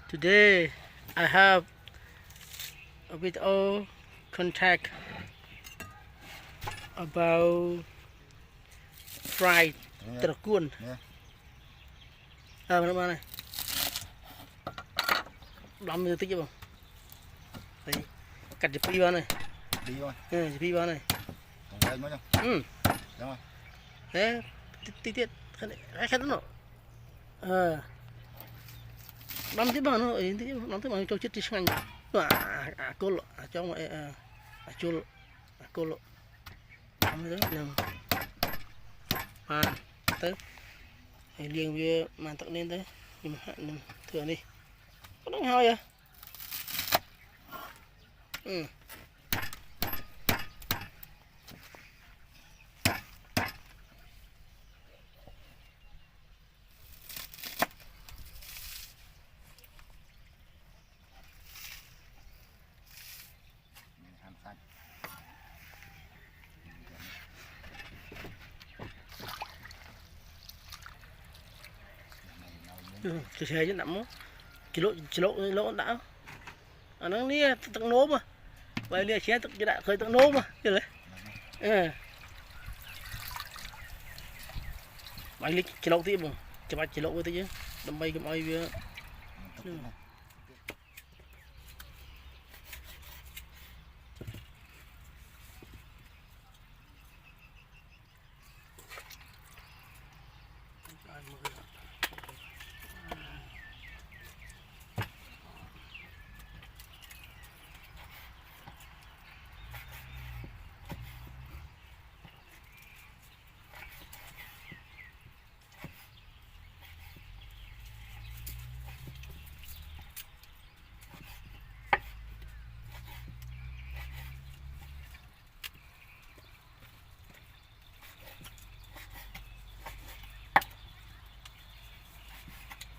Today I have a video contact about fried terkuon. À bạn này. Làm được tích chưa không? Đấy. Cắt chụp pi vào này. Đi thôi. Ừ, chụp pi vào này. Còn đây mới không? Ừ. Đúng rồi. Thế tí tiết cái khét nó. Ờ. Làm tiếp bằng nó, làm tiếp bằng cho chết đi sang. Cô lộ, cho mọi chul cô lộ. Làm đấy nè. Tới. Hãy liền với màn tặng lên đấy. Nhưng mà thừa đi. Có đang hơi à? Ừ. Ăn xanh. Cái xe chứ nằm lỗ đã. À nó ní tặng nố mà. Vậy liền xe tặng đã khơi tặng nố mà. Chứ đấy. Ừ. Mày lấy cái lỗ tí bông. Chụp cái lỗ với tí chứ. Đâm bay cái mày với.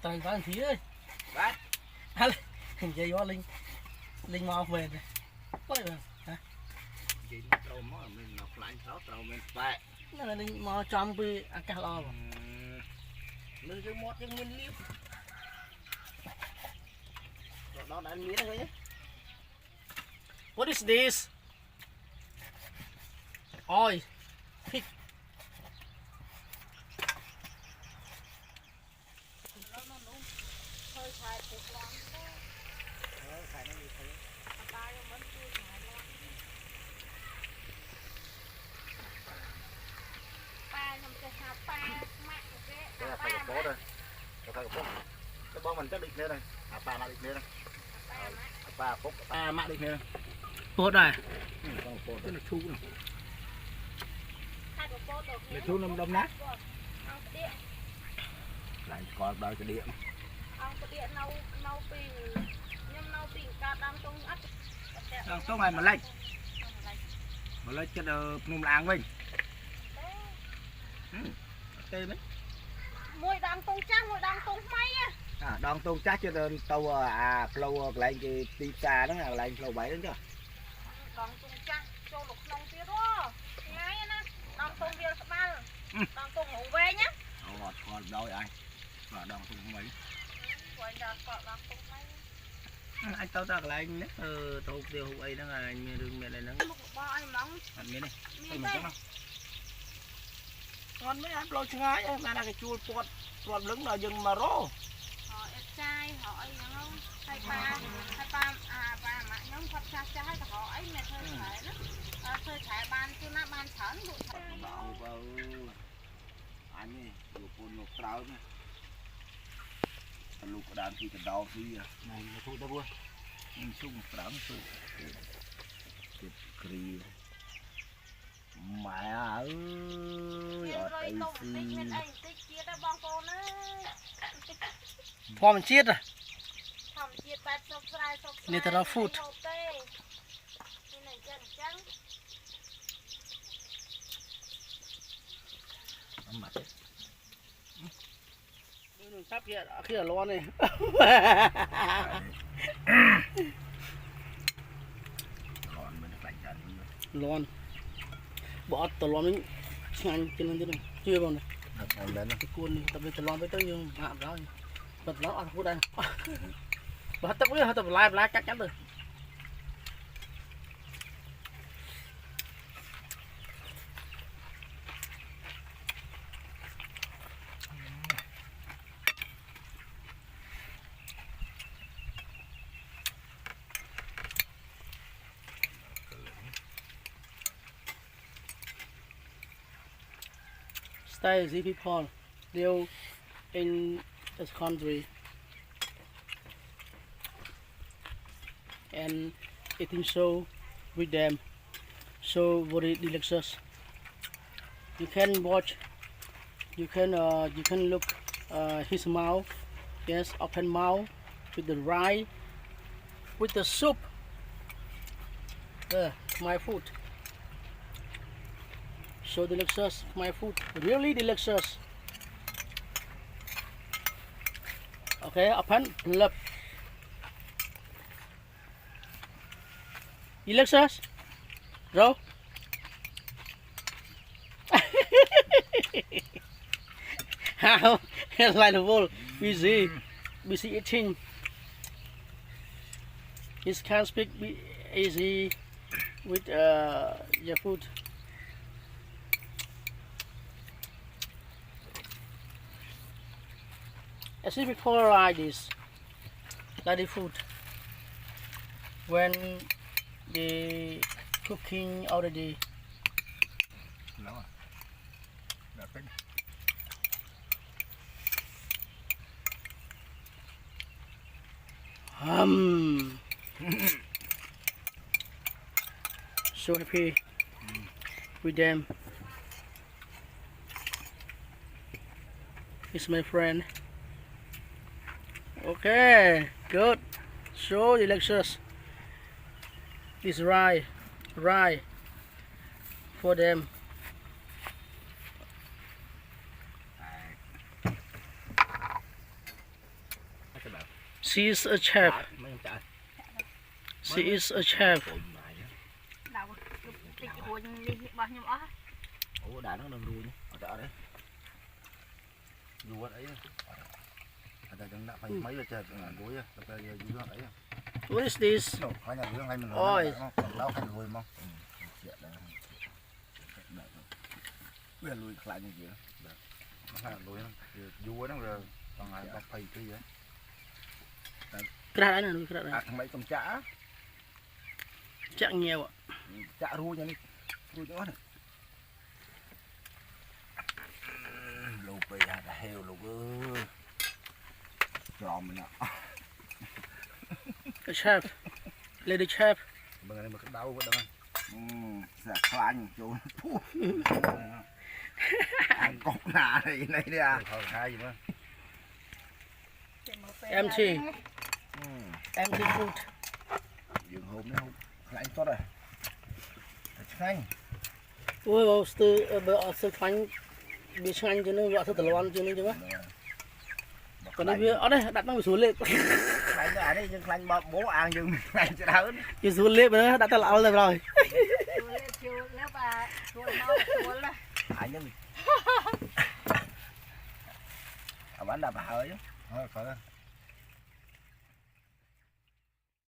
Tài phá thí ơi. Bác. Hình dây quá Linh mau về rồi. Quay rồi. Hả? Gì trâu mà mình ngọc lại sáu trâu mình phải. Nó là Linh mau trong với cá lo rồi. Mình cứ mót nhưng mình liếp. Đó đã miếng rồi nhé. What is this? Oil. Pig. Cái là phải có bó đây. Cái phải có bó. Cái bó mình chắc định nữa đây. À ba mạ định nữa đây. Ba phúc. À mạ định nữa đây. Bột này. Con bó. Cái này thu này. Để thu nó đông nát. Lại có đôi cái điện. Đang tốt này mà lạnh. Mà lấy chất nôm láng mình. Tê mấy. Mùi đằng tung chắc, mùi đằng tung may á. À, đòn tôn chắc cho nên tàu flow lại cái pizza đó là lại flow 7 đó chứ. Đằng tung chắc, cho lục nông kia đó. Ngay nè, đằng tung kia các bạn. Đằng tung ngủ về nhá. Ngọt còn đôi anh. Và đòn tung mấy. Quay ra còn đằng tung may. Anh tao tao lại anh đấy. Tao tiêu hụt ấy đó là anh đừng mẹ này nó. Một bò anh mong. Ăn miếng này. Miếng đây. Ngon mấy anh lôi ngay ấy, mà là cái chua tuột lứng là dừng mà rô. Họ ép chai, họ ấy không? Hai ba mà nhóm phật cha chai họ ấy mẹ thôi phải đó. Thôi phải ban chứ nó ban sẵn đủ. Bảo vào anh ấy, lục con lục trao nè. Lục đàn thì cái đau thì Này nó thu đâu vui. mình sung trắng thôi. Cái kri. Mẹ ơi, ở đây Mình anh tích chia ra bong cô nữa. Thò mình chiết à. Thầm chiết bạch sọc sài. Này tao food. Cái này chân trắng. mặt Sắp kia là lo này. còn mình phải chân Lon. Bỏ tờ lon mình xanh trên lên thế này. Chưa bao này. lên Cái cuốn này tập về tờ lon với tới nhưng hạ đó. Bật nó ăn phút đây. Bà tập với tập lại chắc chắn rồi. Stay Z people live in this country and eating show with them so very delicious. You can watch, you can look his mouth, yes, open mouth with the rice, with the soup. My food. So delicious, my food, really delicious. Okay, open, love. Delicious, rồi. How? Like the wall, busy eating. He can't speak easy with your food. As if before like this, like the food, when the cooking already. Lâu à? Đã tính. So happy with them. He's my friend. Okay, good. So delicious. This rye for them. She is a chef. She is a chef. Đâu cái hôi đi bao nhiêu á. Ủa đã nó đừng đuôi nhé. Ở chợ đấy. Đuôi ấy. Ở đây chúng đã phải mấy giờ chờ đuôi á, tập giờ dưới đấy. What is this? Phải nhà dưới ngay mình. Ôi. Đâu phải đuôi mà. Bây giờ lùi lại như vậy. Nó là lùi nó. Đuôi nó rồi còn lại bọc phì cái gì á. Cái này cái này. Thằng mấy con chả. Chả nhiều ạ. Chả ruồi nha đi. Ruồi đó này. Lục bây giờ là heo lục ơi. Tròn mình ạ. A chef, lady chef. Bữa nay mà cái đau quá đâu. Sẽ khăn chú. Ăn cốc nà này đi à. Thôi hai gì nữa. Empty. Empty food. Dừng hôm nó không. Lại tốt rồi. Khanh. Ôi, từ khánh bị khánh cho nên gọi từ loan cho nên chứ á. Còn đây ở đây đặt nó bị xuống lệ. Khanh ở đây nhưng khanh bố ăn nhưng khanh sẽ đau. Chỉ xuống lệ nữa đặt ta lão rồi. Nếu bà chuột là Ai nhưng. Ở bán đạp hơi á. Thôi phải.